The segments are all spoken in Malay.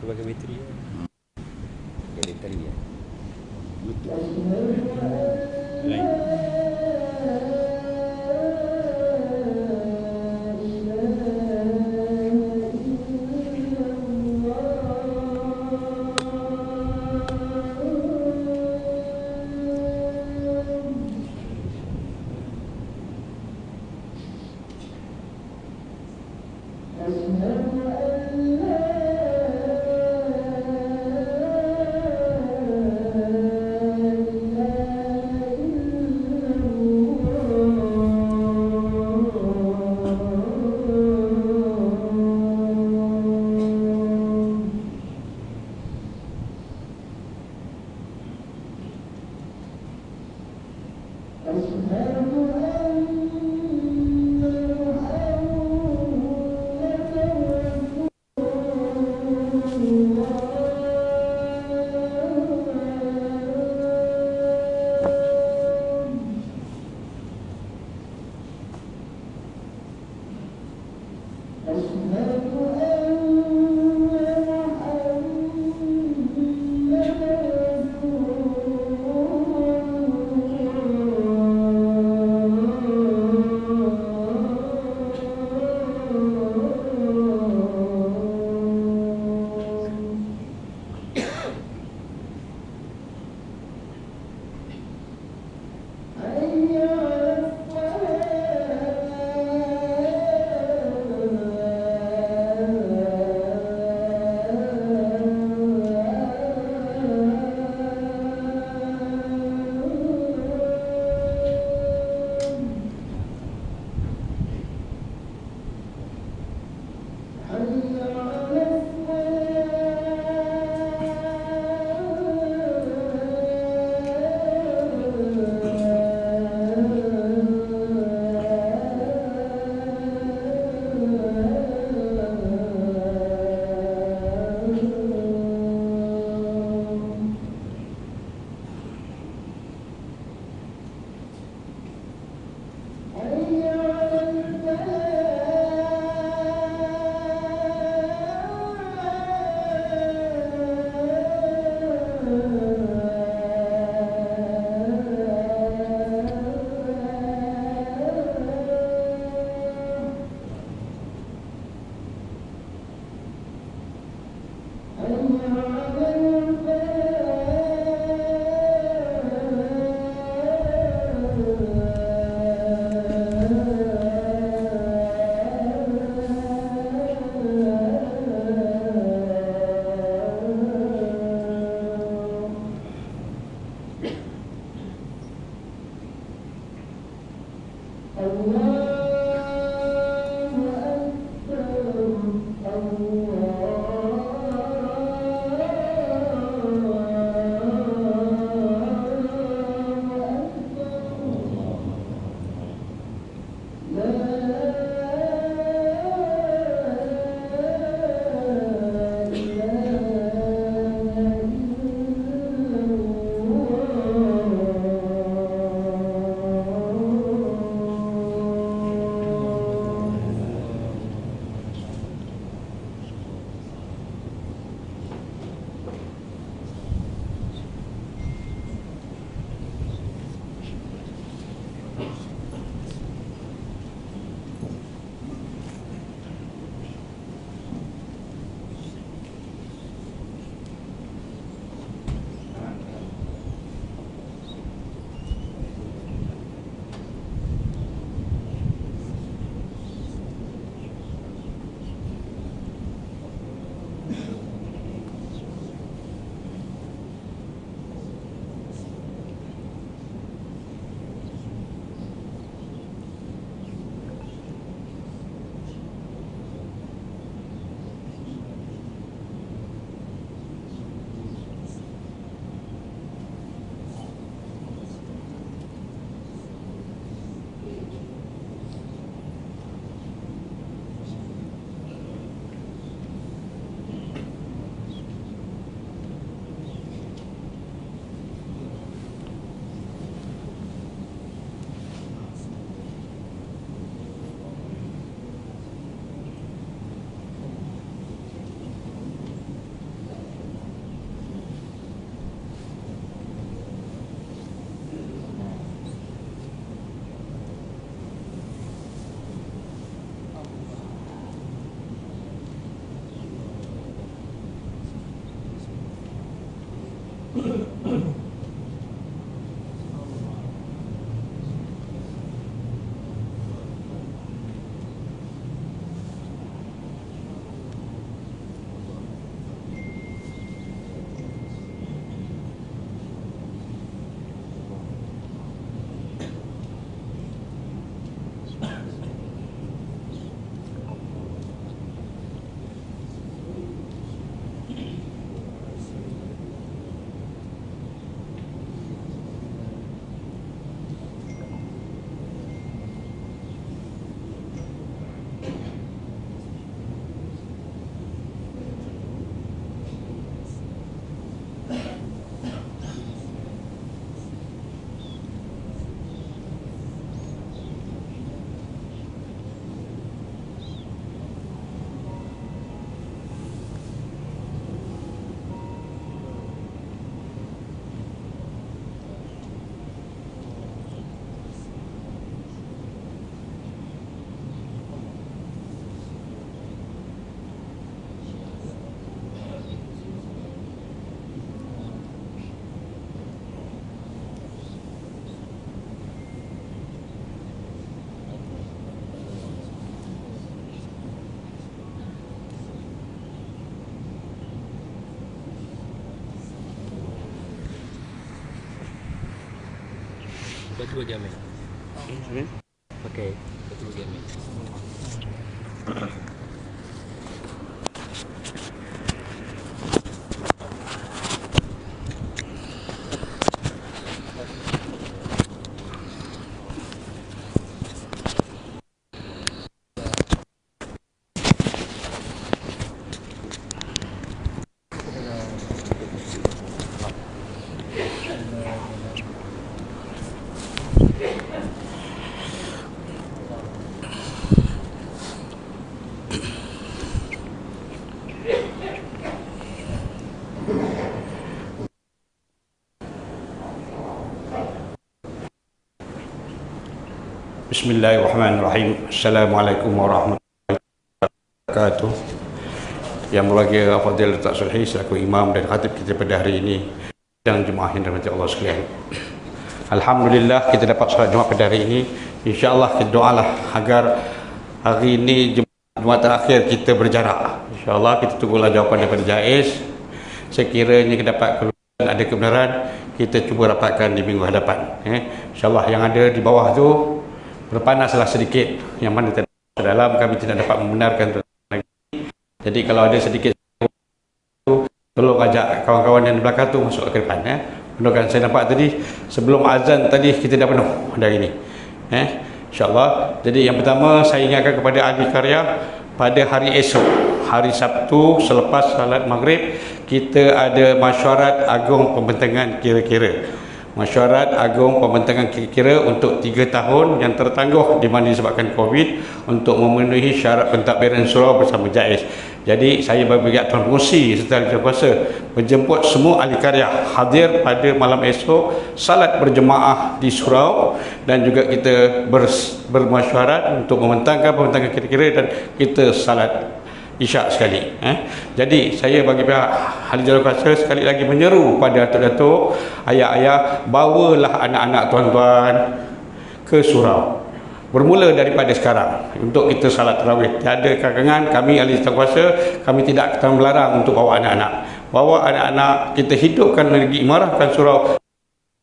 sebagai metria. Jadi tadi ya. Betul. Lain. Satu lagi Amin. Okey, satu lagi Amin. Bismillahirrahmanirrahim. Assalamualaikum warahmatullahi wabarakatuh. Yang mulia Fadil Datuk Sulhi selaku imam dan khatib kita pada hari ini dan jemaah yang dirahmati Allah sekalian. Alhamdulillah kita dapat solat Jumaat pada hari ini. Insya-Allah kita doalah agar hari ini Jumaat terakhir kita berjarak. Insya-Allah kita tunggulah jawapan daripada JAIS. Sekiranya kita dapat keluar ada kebenaran, kita cuba dapatkan di minggu hadapan. Insya-Allah yang ada di bawah tu berpanaslah sedikit, yang mana tidak dalam kami tidak dapat membenarkan lagi. Jadi kalau ada sedikit tolong ajak kawan-kawan yang di belakang tu masuk ke depan. Menurutkan saya nampak tadi sebelum azan tadi kita dah penuh hari ini. InsyaAllah. Jadi yang pertama saya ingatkan kepada ahli karya, pada hari esok, hari Sabtu selepas salat maghrib, kita ada mesyuarat agung pembentangan kira-kira. Mesyuarat Agung Pembentangan Kira-kira untuk 3 tahun yang tertangguh di mana disebabkan COVID untuk memenuhi syarat pentadbiran surau bersama JAIS. Jadi saya bagi Tuan Pengurusi serta ahli kuasa menjemput semua ahli karya hadir pada malam esok salat berjemaah di surau dan juga kita bermesyuarat untuk membentangkan pembentangan kira-kira dan kita salat Isyak sekali. Jadi saya bagi pihak ahli kuasa sekali lagi menyeru pada datuk-datuk, ayah-ayah, bawalah anak-anak tuan-tuan ke surau. Bermula daripada sekarang untuk kita salat tarawih. Tiada kekangan, kami ahli kuasa, kami tidak akan melarang untuk bawa anak-anak. Bawa anak-anak, kita hidupkan lagi, imarahkan surau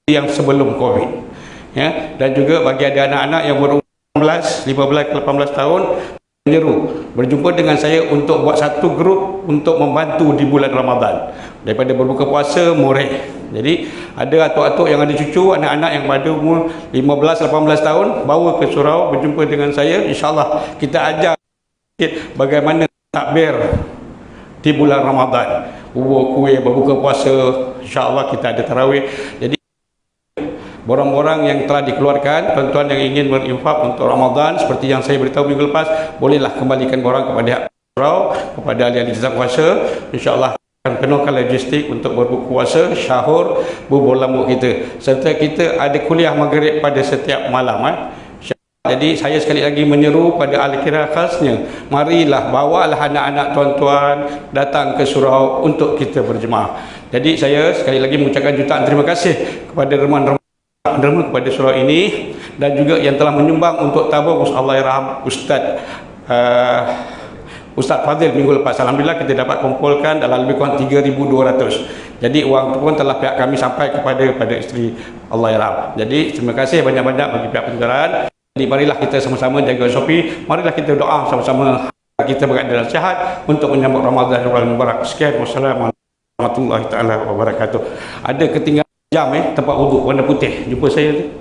yang sebelum COVID. Dan juga bagi ada anak-anak yang berumur 15 ke 18 tahun, menyeru berjumpa dengan saya untuk buat satu grup untuk membantu di bulan Ramadan daripada berbuka puasa mureh. Jadi ada atuk-atuk yang ada cucu, anak-anak yang pada umur 15-18 tahun, bawa ke surau berjumpa dengan saya. InsyaAllah kita ajar bagaimana takbir di bulan Ramadan, buat kuih, berbuka puasa. InsyaAllah kita ada tarawih. Jadi borang-borang yang telah dikeluarkan, tuan-tuan yang ingin berinfak untuk Ramadan seperti yang saya beritahu minggu lepas, bolehlah kembalikan borang kepada surau, kepada ahli-ahli jasa kuasa. InsyaAllah akan penuhkan logistik untuk berbuka puasa, syahur, bubur lambuk kita. Serta kita ada kuliah maghrib pada setiap malam. Jadi saya sekali lagi menyeru pada ahli kira khasnya, marilah bawalah anak-anak tuan-tuan datang ke surau untuk kita berjemaah. Jadi saya sekali lagi mengucapkan jutaan terima kasih kepada reman-reman kepada surau ini dan juga yang telah menyumbang untuk tabung Allahyarham Ustaz Fadil minggu lepas. Alhamdulillah kita dapat kumpulkan dalam lebih kurang 3,200. Jadi uang itu pun telah pihak kami sampai kepada isteri Allahyarham. Jadi terima kasih banyak-banyak bagi pihak penyelenggara. Jadi marilah kita sama-sama jaga SOP, marilah kita doa sama-sama kita berada dalam sihat untuk menyambut Ramadan yang mubarak. Sekian, wassalamualaikum warahmatullahi taala wabarakatuh. Ada ketinggalan jam tempat wuduk warna putih. Jumpa saya tu.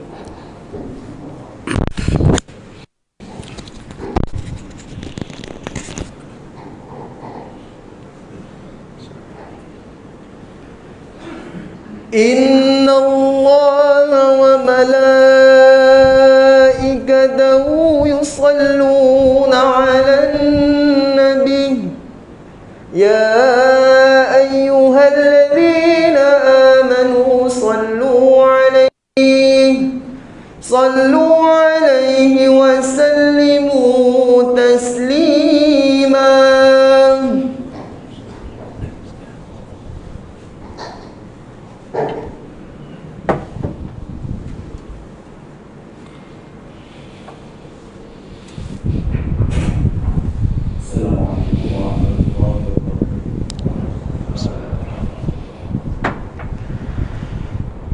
Inna Allah wa malaikatahu yusalluna 'alan nabi ya ayyuhalladzina amanu sallu 'alaihi wa sallimu taslima.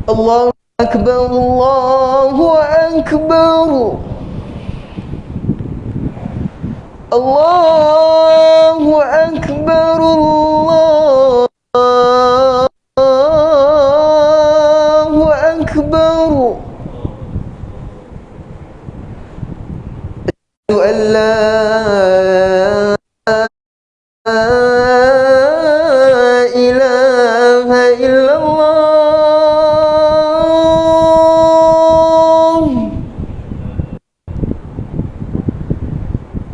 Allahu Akbar, Allahu Akbar, Allahu Akbar, Allahu Akbar. Asyhadu an la ilaha illallah.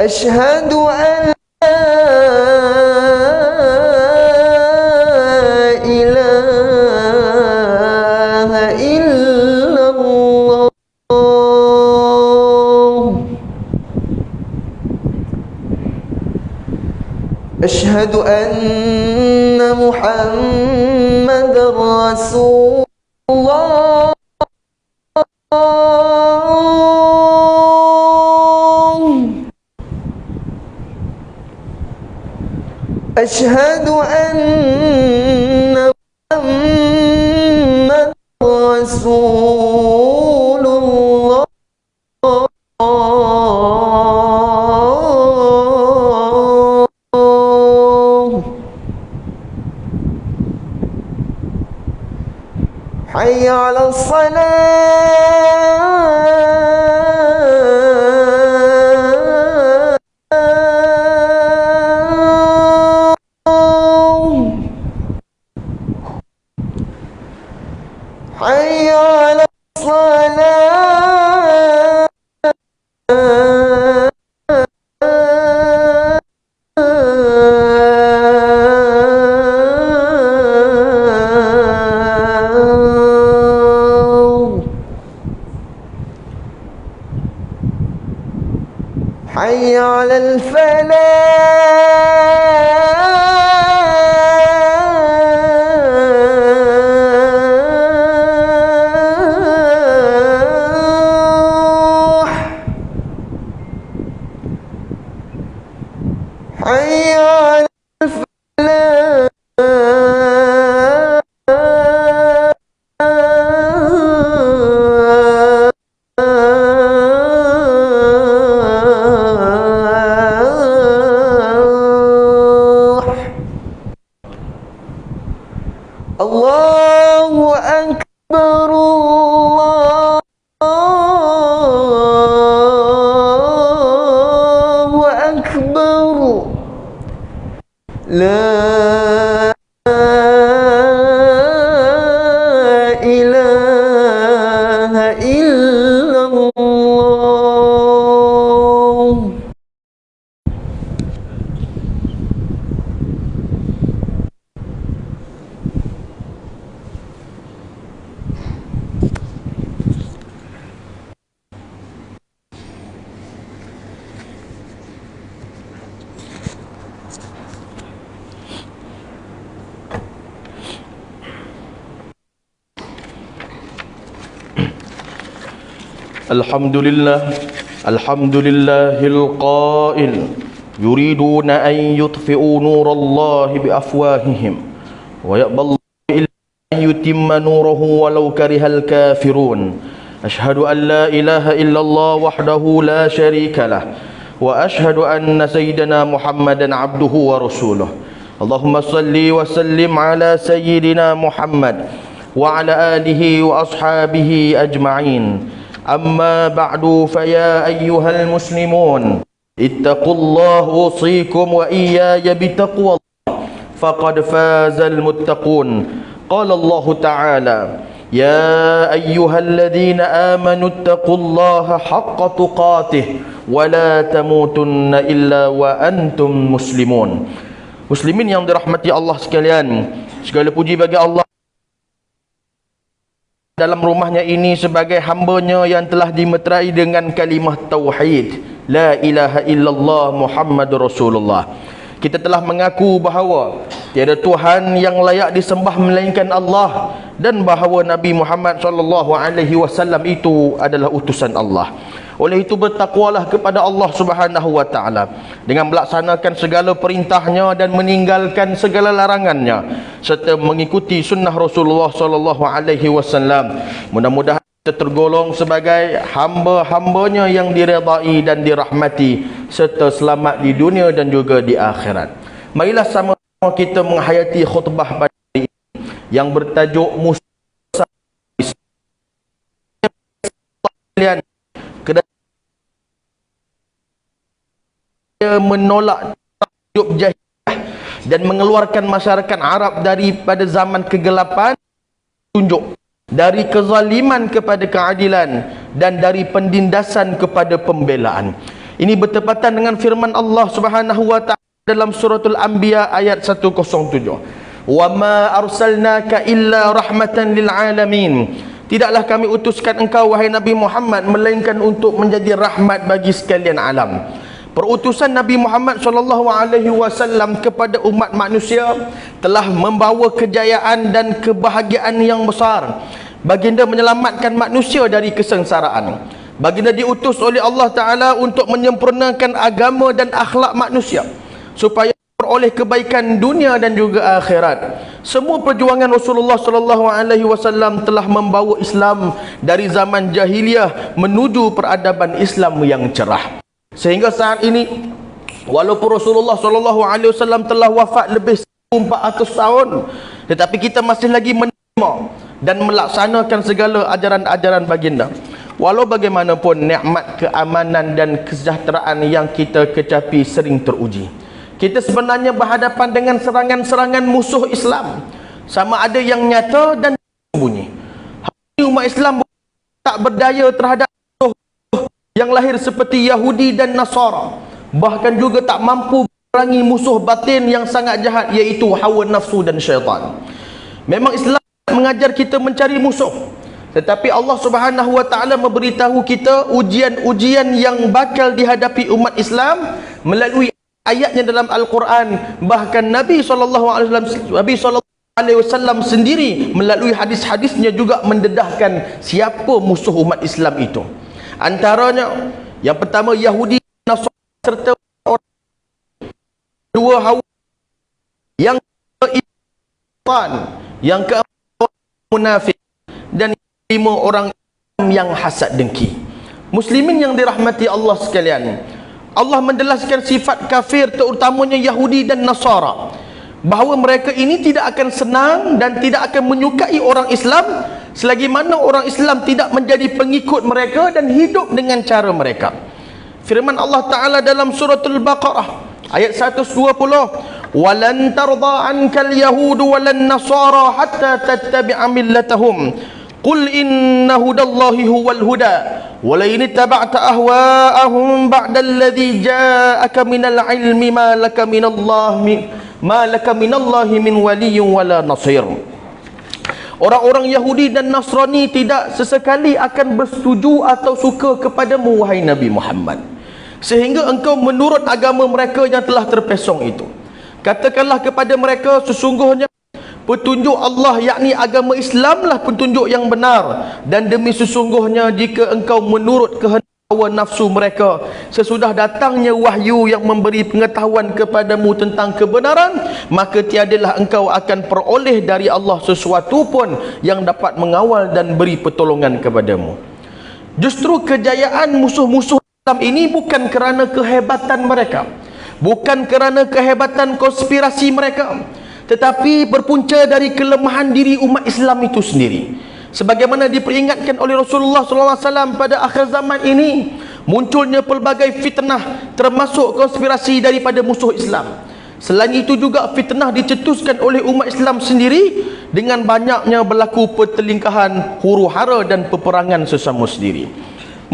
Asyhadu an la ilaha illallah. Asyhadu anna Muhammadar Rasulullah. Asyhadu anna Muhammadar Rasulullah. Hayya 'alas salah. Hayya 'alas salah. Hayya 'alal falah. Hayya 'alal falah. Allahu Akbar, Allahu Akbar. La ilaha illallah. الحمد لله القائل يريدون أن يطفئوا نور الله بأفواههم ويأبى الله إلا أن يتم نوره ولو كره الكافرون أشهد أن لا إله إلا الله وحده لا شريك له وأشهد أن سيدنا محمدا عبده ورسوله اللهم صل وسلم على سيدنا محمد وعلى آله وأصحابه أجمعين أما بعد فيا أيها المسلمون اتقوا الله أوصيكم وإياي بتقوى الله فقد فاز المتقون قال الله تعالى يا أيها الذين آمنوا اتقوا الله حق تقاته ولا تموتن إلا وأنتم مسلمون. Muslimin yang dirahmati Allah sekalian, segala puji bagi Allah dalam rumahnya ini sebagai hambanya yang telah dimeterai dengan kalimah tauhid la ilaha illallah Muhammadur Rasulullah. Kita telah mengaku bahawa tiada Tuhan yang layak disembah melainkan Allah dan bahawa Nabi Muhammad sallallahu alaihi wasallam itu adalah utusan Allah. Oleh itu bertakwalah kepada Allah Subhanahu wa taala dengan melaksanakan segala perintahnya dan meninggalkan segala larangannya serta mengikuti sunnah Rasulullah sallallahu alaihi wasallam. Mudah-mudahan kita tergolong sebagai hamba-hambanya yang diredai dan dirahmati serta selamat di dunia dan juga di akhirat. Marilah sama-sama kita menghayati khutbah pada hari ini yang bertajuk musuh Islam. Menolak hidup jahiliyah dan mengeluarkan masyarakat Arab daripada zaman kegelapan, tunjuk dari kezaliman kepada keadilan dan dari pendindasan kepada pembelaan. Ini bertepatan dengan firman Allah Subhanahu wa taala dalam suratul Anbiya ayat 107. Wa ma arsalnaka illa rahmatan lil alamin. Tidaklah kami utuskan engkau wahai Nabi Muhammad melainkan untuk menjadi rahmat bagi sekalian alam. Perutusan Nabi Muhammad SAW kepada umat manusia telah membawa kejayaan dan kebahagiaan yang besar. Baginda menyelamatkan manusia dari kesengsaraan. Baginda diutus oleh Allah Ta'ala untuk menyempurnakan agama dan akhlak manusia supaya beroleh kebaikan dunia dan juga akhirat. Semua perjuangan Rasulullah SAW telah membawa Islam dari zaman jahiliyah menuju peradaban Islam yang cerah. Sehingga saat ini walaupun Rasulullah SAW telah wafat lebih 400 tahun, tetapi kita masih lagi menerima dan melaksanakan segala ajaran-ajaran baginda. Walau bagaimanapun nikmat keamanan dan kesejahteraan yang kita kecapi sering teruji. Kita sebenarnya berhadapan dengan serangan-serangan musuh Islam, sama ada yang nyata dan sembunyi. Umat Islam tak berdaya terhadap yang lahir seperti Yahudi dan Nasara, bahkan juga tak mampu memerangi musuh batin yang sangat jahat, iaitu hawa nafsu dan syaitan. Memang Islam mengajar kita mencari musuh, tetapi Allah Subhanahu wa taala memberitahu kita ujian-ujian yang bakal dihadapi umat Islam melalui ayatnya dalam Al-Quran. Bahkan Nabi SAW sendiri melalui hadis-hadisnya juga mendedahkan siapa musuh umat Islam itu. Antaranya yang pertama Yahudi, Nasara serta orang dua hawa, yang keiman, yang keempat munafik, dan lima orang yang hasad dengki. Muslimin yang dirahmati Allah sekalian, Allah menjelaskan sifat kafir terutamanya Yahudi dan Nasara, bahawa mereka ini tidak akan senang dan tidak akan menyukai orang Islam selagi mana orang Islam tidak menjadi pengikut mereka dan hidup dengan cara mereka. Firman Allah Ta'ala dalam suratul Baqarah ayat 120, walan tarda ankal yahudu walan nasara hatta tattabi'a millatahum qul inna hudallahi huwal huda wala in ittaba'ta ahwa'ahum ba'da alladhi ja'aka minal ilmi ma laka minallahi min waliyyin wala nasir. Orang-orang Yahudi dan Nasrani tidak sesekali akan bersetuju atau suka kepadamu wahai Nabi Muhammad, sehingga engkau menurut agama mereka yang telah terpesong itu. Katakanlah kepada mereka, sesungguhnya petunjuk Allah yakni agama Islamlah petunjuk yang benar, dan demi sesungguhnya jika engkau menurut kehendak hawa nafsu mereka sesudah datangnya wahyu yang memberi pengetahuan kepadamu tentang kebenaran, maka tiadalah engkau akan peroleh dari Allah sesuatu pun yang dapat mengawal dan beri pertolongan kepadamu. Justru kejayaan musuh-musuh Islam ini bukan kerana kehebatan mereka, bukan kerana kehebatan konspirasi mereka, tetapi berpunca dari kelemahan diri umat Islam itu sendiri. Sebagaimana diperingatkan oleh Rasulullah SAW pada akhir zaman ini, munculnya pelbagai fitnah termasuk konspirasi daripada musuh Islam. Selain itu juga fitnah dicetuskan oleh umat Islam sendiri dengan banyaknya berlaku pertelingkahan, huru-hara dan peperangan sesama sendiri.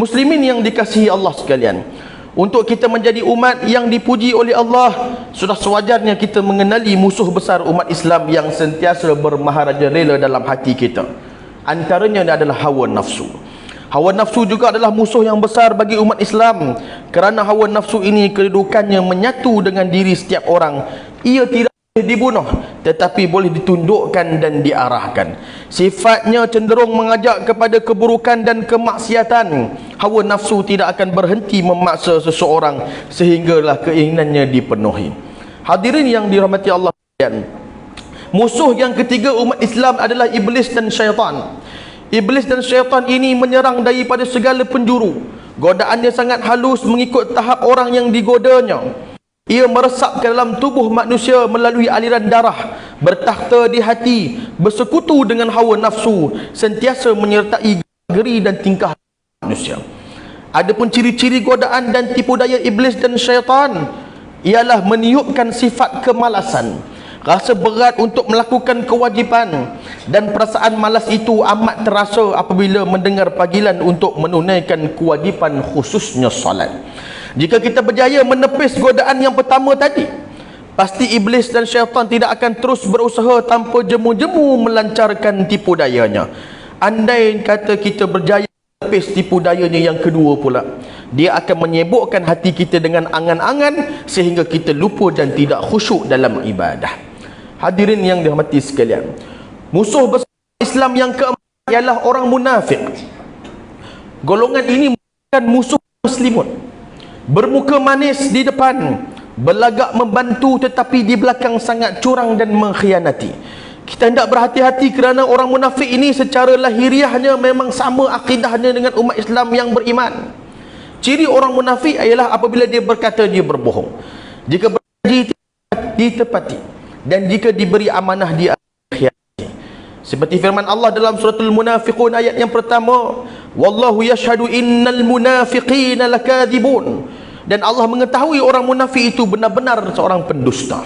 Muslimin yang dikasihi Allah sekalian, untuk kita menjadi umat yang dipuji oleh Allah, sudah sewajarnya kita mengenali musuh besar umat Islam yang sentiasa bermaharajalela dalam hati kita. Antaranya adalah hawa nafsu. Hawa nafsu juga adalah musuh yang besar bagi umat Islam, kerana hawa nafsu ini kedudukannya menyatu dengan diri setiap orang. Ia tidak boleh dibunuh, tetapi boleh ditundukkan dan diarahkan. Sifatnya cenderung mengajak kepada keburukan dan kemaksiatan. Hawa nafsu tidak akan berhenti memaksa seseorang sehinggalah keinginannya dipenuhi. Hadirin yang dirahmati Allah sekalian, musuh yang ketiga umat Islam adalah iblis dan syaitan. Iblis dan syaitan ini menyerang daripada segala penjuru. Godaannya sangat halus mengikut tahap orang yang digodanya. Ia meresap ke dalam tubuh manusia melalui aliran darah, bertakhta di hati, bersekutu dengan hawa nafsu, sentiasa menyertai geri dan tingkah manusia. Adapun ciri-ciri godaan dan tipu daya iblis dan syaitan ialah meniupkan sifat kemalasan, rasa berat untuk melakukan kewajipan, dan perasaan malas itu amat terasa apabila mendengar panggilan untuk menunaikan kewajipan, khususnya solat. Jika kita berjaya menepis godaan yang pertama tadi, pasti iblis dan syaitan tidak akan terus berusaha tanpa jemu-jemu melancarkan tipu dayanya. Andai kata kita berjaya menepis tipu dayanya yang kedua pula, dia akan menyibukkan hati kita dengan angan-angan sehingga kita lupa dan tidak khusyuk dalam ibadah. Hadirin yang dirahmati sekalian, musuh besar Islam yang keempat ialah orang munafik. Golongan ini bukan musuh muslimun, bermuka manis di depan, berlagak membantu, tetapi di belakang sangat curang dan mengkhianati. Kita hendak berhati-hati kerana orang munafik ini secara lahiriahnya memang sama akidahnya dengan umat Islam yang beriman. Ciri orang munafik ialah apabila dia berkata dia berbohong, jika berjanji ditepati, dan jika diberi amanah dia khianati. Seperti firman Allah dalam suratul Munafiqun ayat yang pertama, wallahu yashhadu innal munafiqina lakadzibun, dan Allah mengetahui orang munafik itu benar-benar seorang pendusta.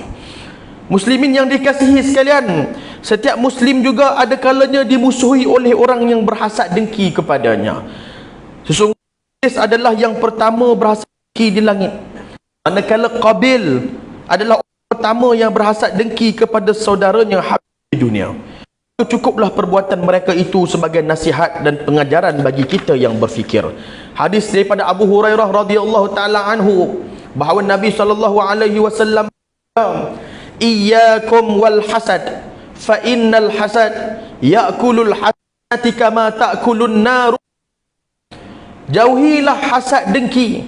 Muslimin yang dikasihi sekalian, setiap muslim juga ada kalanya dimusuhi oleh orang yang berhasad dengki kepadanya. Sesungguhnya iblis adalah yang pertama berhasad dengki di langit, manakala Qabil adalah pertama yang berhasad dengki kepada saudaranya Habil di dunia. Cukuplah perbuatan mereka itu sebagai nasihat dan pengajaran bagi kita yang berfikir. Hadis daripada Abu Hurairah radhiyallahu taala anhu bahawa Nabi SAW, iyyakum wal hasad fa innal hasad ya'kulul hasanati kama ta'kulun nar. Jauhilah hasad dengki,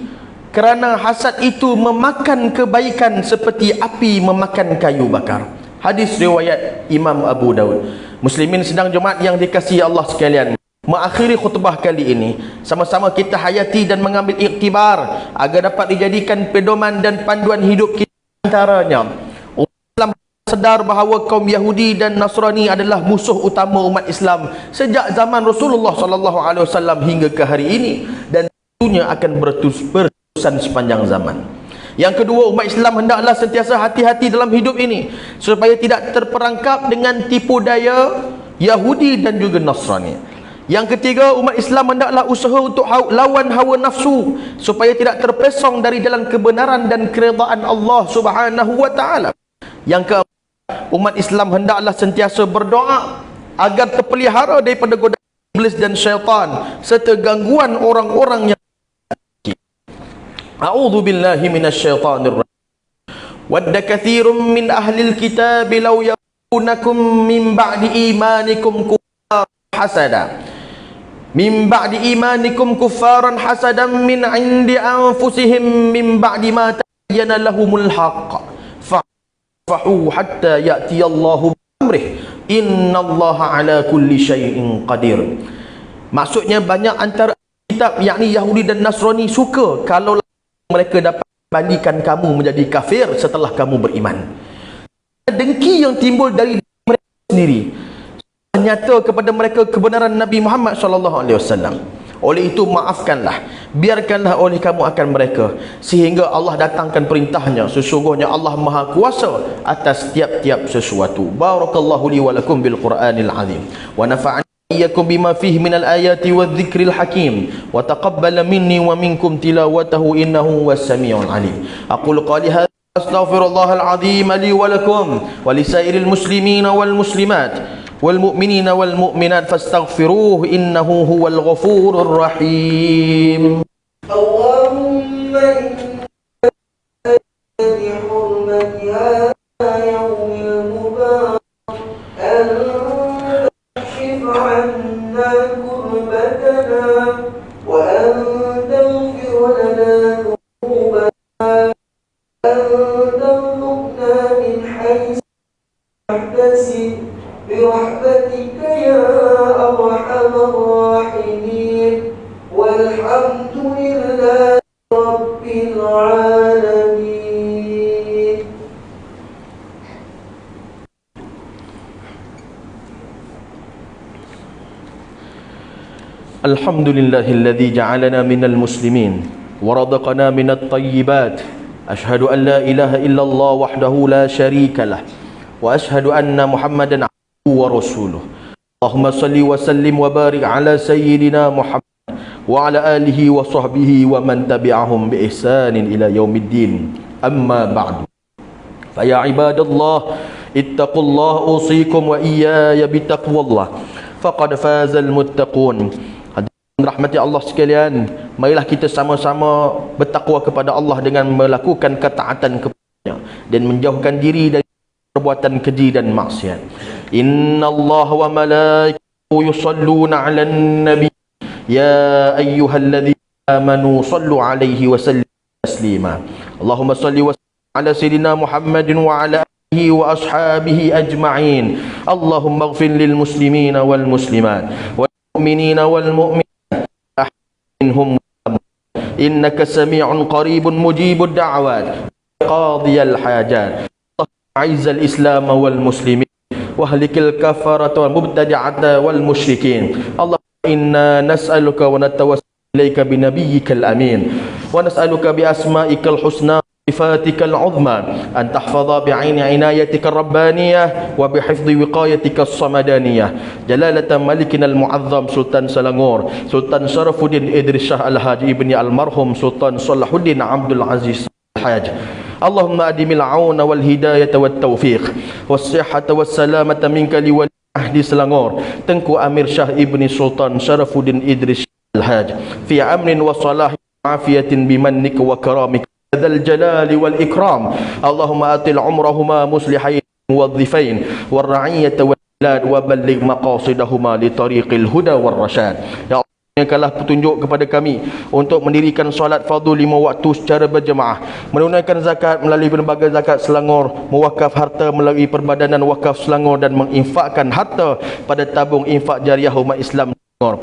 kerana hasad itu memakan kebaikan seperti api memakan kayu bakar. Hadis riwayat Imam Abu Daud. Muslimin sedang Jumaat yang dikasihi Allah sekalian, mengakhiri khutbah kali ini, sama-sama kita hayati dan mengambil iktibar agar dapat dijadikan pedoman dan panduan hidup kita. Antaranya, Islam sedar bahawa kaum Yahudi dan Nasrani adalah musuh utama umat Islam sejak zaman Rasulullah SAW hingga ke hari ini, dan tentunya akan berterusan sepanjang zaman. Yang kedua, umat Islam hendaklah sentiasa hati-hati dalam hidup ini supaya tidak terperangkap dengan tipu daya Yahudi dan juga Nasrani. Yang ketiga, umat Islam hendaklah usaha untuk lawan hawa nafsu supaya tidak terpesong dari jalan kebenaran dan keredaan Allah Subhanahu wa taala. Yang keempat, umat Islam hendaklah sentiasa berdoa agar terpelihara daripada godaan iblis dan syaitan serta gangguan orang-orang yang A'udzu billahi minasyaitonir rajim. Wadda katsirun min ahlil kitab law Unakum min ba'di imanikum kuffar hasada. Min ba'di imanikum kuffaran hasadan min 'indi anfusihim min ba'di ma tabayyana lahumul haqq. Fa'fahu hatta ya'ti Allahu bi-amrih. Innallaha 'ala kulli syai'in qadir. Maksudnya banyak antara kitab yakni Yahudi dan Nasrani suka kalau mereka dapat bandingkan kamu menjadi kafir setelah kamu beriman. Dengki yang timbul dari mereka sendiri nyata kepada mereka kebenaran Nabi Muhammad SAW. Oleh itu maafkanlah, biarkanlah oleh kamu akan mereka, sehingga Allah datangkan perintahnya. Sesungguhnya Allah Maha Kuasa atas tiap-tiap sesuatu. Barakallahu li wa lakum bil Qur'anil azim wa nafa'ani iyyakum bima fihi minal ayati wadh-dhikril hakim wa taqabbala minni wa minkum tilawatahu innahu was-sami'ul alim. Aqulu qali hadza astaghfirullahal azim li wa lakum wa lisairil muslimina wal muslimat wal mu'minina wal mu'minat fastaghfiruhu innahu huwal ghafurur rahim. Allahumma inna bi hurmati hadha yawmil mubarak an takshif 'anna kurbatana wa an taghfir lana dhunubana an tarzuqna min haythu tahtasib برحمتك يا أرحم الراحمين والحمد لله رب العالمين. الحمد لله الذي جعلنا من المسلمين ورزقنا من الطيبات. أشهد أن لا إله إلا الله وحده لا شريك له وأشهد أن محمدا ورسوله. اللهم صل وسلم وبارك على سيدنا محمد وعلى آله وصحبه ومن تبعهم بإحسان إلى يوم الدين. أما بعد فيا عباد الله اتقوا الله أوصيكم وإياي بتقوى الله فقد فاز المتقون. Rahmati Allah sekalian, marilah kita sama-sama bertakwa kepada Allah dengan melakukan ketaatan kepada-Nya dan menjauhkan diri dari perbuatan keji dan maksiat. Inna Allah wa malaikatahu yusalluna 'alan nabi ya ayyuhalladzina amanu sallu 'alaihi wa sallimu taslima. Allahumma salli wa sallim 'ala sayyidina Muhammadin wa 'ala alihi wa ashabihi ajma'in. Allahumma ighfir lil muslimina wal muslimat wal mu'minina wal mu'minat minhum innaka sami'un qaribun mujibud da'awat qadiyal hajat. أعز الإسلام والمسلمين واهلك الكفرة والمبتدعة والمشركين. اللهم إنا نسألك ونتوسل إليك بنبيك الأمين ونسألك بأسمائك الحسنى وصفاتك العظمى أن تحفظ بعين عنايتك الربانية وبحفظ وقايتك الصمدانية جلالة ملكنا المعظم سلطان سلانغور سلطان شرف الدين إدريس شاه الحاج ابن المرحوم سلطان صلاح الدين عبد العزيز الحاج. اللهم أدم العون والهداية والتوفيق والصحة والسلامة منك لولي عهد سلانغور تنكو أمير شاه ابن سلطان شرف الدين إدريس الحاج في أمن وصلاح وعافية بمنك وكرامك ذا الجلال والإكرام. اللهم أطل عمرهما مصلحين موظفين والرعية والبلاد وبلغ مقاصدهما لطريق الهدى والرشاد. يا Allah, berikanlah petunjuk kepada kami untuk mendirikan solat fardu 5 waktu secara berjemaah, menunaikan zakat melalui lembaga zakat Selangor, mewakaf harta melalui Perbadanan Wakaf Selangor dan menginfakkan harta pada tabung infak jariah umat Islam Selangor,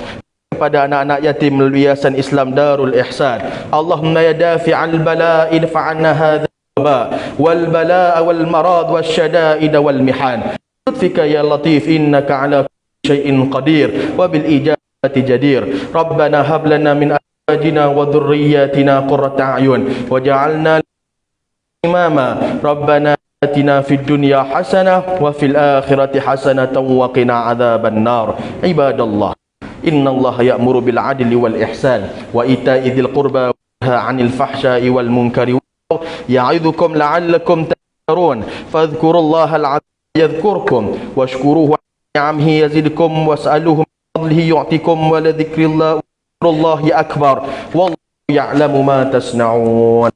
kepada anak-anak yatim melalui Yayasan Islam Darul Ihsan. Allahumma ya dafi'al bala'i dafa'anna hadha wal bala'a wal marad wasyada'id wal mihan. Lutfika ya latif innaka ala syai'in qadir wa bil ijabati jadir. Rabbana hab lana min azwajina wa dhurriyyatina qurrata a'yun waj'alna imama. Rabbana atina fid dunya hasanah wa fil akhirati hasanatan wa qina adzaban nar. Ibadallah, innallaha ya'muru bil 'adli wal ihsan wa ita'i dzil qurba wa yanha 'anil fahsya'i wal munkari ya'idzukum la'allakum tadhakkarun. Fadhkurullaha al-'azim yadhkurkum washkuruhu 'ala ni'amihi yazidkum was'aluhu min fadlihi yu'tikum wa la dzikrullahi akbar wallahu ya'lamu ma tasna'un.